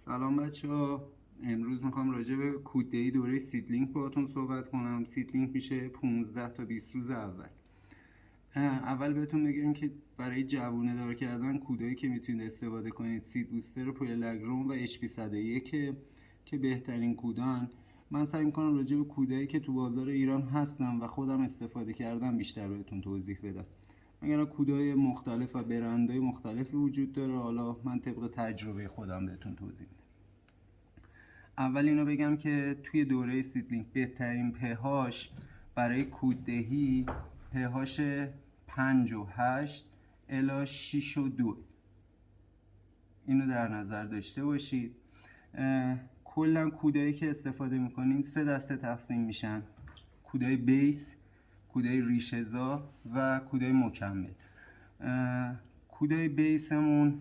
سلام بچه‌ها. امروز میخوام راجع به کوددهی دوره سیدلینک باهاتون صحبت کنم. سیدلینک میشه 15 تا 20 روز اول. اول بهتون بگم که برای جوونه دار کردن کودایی که میتونید استفاده کنید سید بوستر پویلاگروم و HP 101 که بهترین کودان. من سعی میکنم راجع به کودایی که تو بازار ایران هستم و خودم استفاده کردم بیشتر بهتون توضیح بدم. مگر کودای مختلف و برندهای مختلفی وجود داره، حالا من طبق تجربه خودم بهتون توضیح میدم. اول اینو بگم که توی دوره سیدلینک بهترین پهاش برای کوددهی پهاش 5 و 8 الی 6 و 2. اینو در نظر داشته باشید. کلا کودایی که استفاده میکنیم 3 دسته تقسیم میشن: کودای بیس، کودای ریشه‌زا و کودای مکمل. کودای بیسمون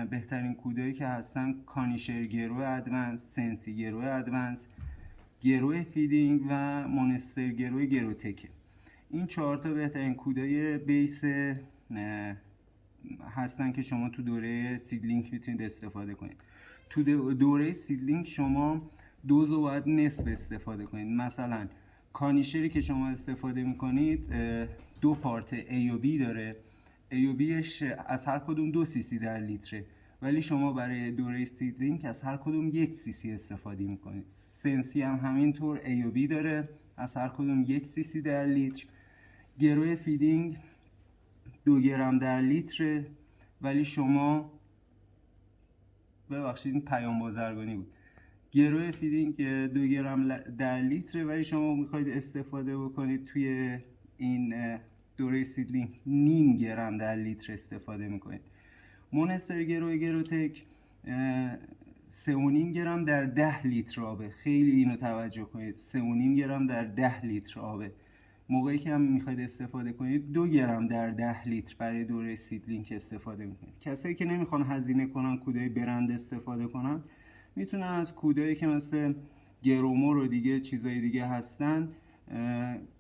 بهترین کودایی که هستن کانیشر گرو ادوانس، سنسی گرو ادوانس، گرو فیدینگ و مونستر گرو گروتک. این 4 تا بهترین کودای بیس هستن که شما تو دوره سیدلینک میتونید استفاده کنید. تو دوره سیدلینک شما دوزو باید نصف استفاده کنید. مثلا کانیشری که شما استفاده میکنید 2 پارت A و B داره. A و Bش از هر کدوم 2 سی سی در لیتره، ولی شما برای دوره سیدلینک از هر کدوم 1 سی سی استفاده میکنید. سنسی هم همینطور A و B داره، از هر کدوم 1 سی سی در لیتر. گروه فیدینگ 2 گرم در لیتره، ولی شما ببخشید این پیام بازرگانی بود. گروه فیدینگ 2 گرم در لیتره، ولی شما میخواید استفاده بکنید توی این دوره سیدلینک نیم گرم در لیتر استفاده میکنید. مونستر گرو گروتک 3.5 گرم در 10 لیتر آبه. خیلی اینو توجه کنید، 3.5 گرم در 10 لیتر آبه. موقعی که هم میخواید استفاده کنید 2 گرم در 10 لیتر برای دوره سیدلینک استفاده میکنید. کسایی که نمیخوان هزینه کنن کودای برند استفاده کنن، میتونن از کودایی که مثل گرومور و دیگه چیزای دیگه هستن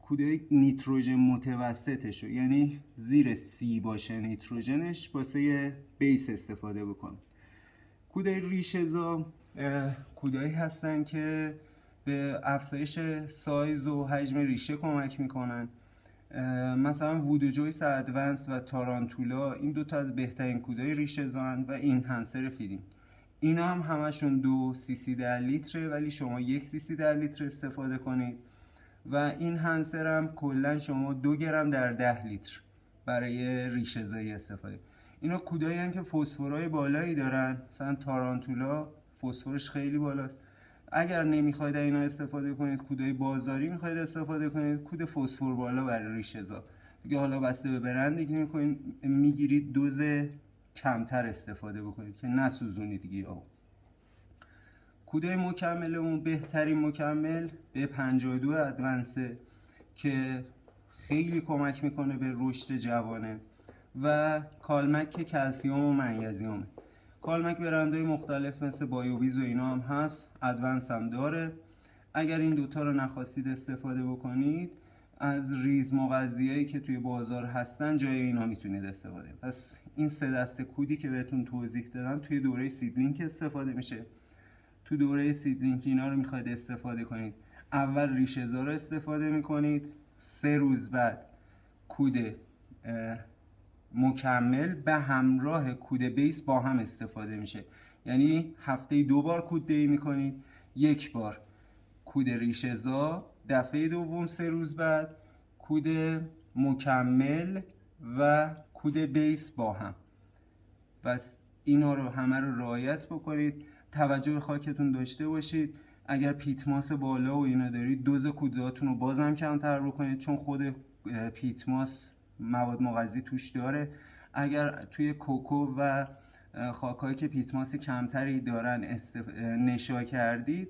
کودای نیتروژن متوسطشو، یعنی زیر 30 باشه نیتروژنش، واسه بیس استفاده بکنن. کودای ریشه‌زا کودایی هستن که به افزایش سایز و حجم ریشه کمک میکنن. مثلا وودو جویس ادوانس و تارانتولا این 2 تا از بهترین کودای ریشه‌زان و این هنسر فیدینگ. اینا هم همشون 2 سی سی در لیتره، ولی شما 1 سی سی در لیتر استفاده کنید. و این هنسر هم کلا شما 2 گرم در 10 لیتر برای ریشه‌زایی استفاده. اینا کودایی هستن که فسفرهای بالایی دارن. مثلا تارانتولا فسفرش خیلی بالاست. اگر نمیخواید اینا استفاده کنید، کودای بازاری میخواید استفاده کنید، کود فسفر بالا برای ریشه‌زا دیگه، حالا بسته به برندی که میگیرید دوز کمتر استفاده بکنید که نسوزونید دیگه. کودای مکملمون بهترین مکمل به 52 ادوانسه که خیلی کمک میکنه به رشد جوانه، و کالمک که کلسیوم و منیزیم. کالمک برندهای مختلف مثل بایوویز و اینا هم هست، ادوانس هم داره. اگر این 2 تا رو نخواستید استفاده بکنید، از ریز مغذیایی که توی بازار هستن جای اینا میتونید استفاده. پس این 3 دسته کودی که بهتون توضیح دادم توی دوره سیدلینک استفاده میشه. تو دوره سیدلینک اینا رو میخواید استفاده کنید، اول ریشه‌زا رو استفاده میکنید، 3 روز بعد کود مکمل به همراه کود بیس با هم استفاده میشه. یعنی هفته 2 بار کوددهی میکنید، 1 بار کود ریشه‌زا، دفعه دوم 3 روز بعد کود مکمل و کود بیس با هم. بس اینا رو همه رو رعایت بکنید. توجه به خاکتون داشته باشید. اگر پیتماس بالا و اینا دارید، دوز کوداتون رو بازم کمتر بکنید، چون خود پیتماس مواد مغذی توش داره. اگر توی کوکو و خاکایی که پیتماس کمتری دارن نشا کردید،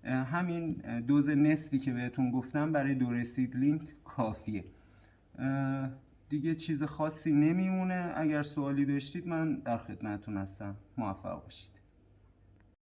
همین دوز نصفی که بهتون گفتم برای دوره سیدلینک کافیه. دیگه چیز خاصی نمیمونه. اگر سوالی داشتید من در خدمتتون هستم. موفق باشید.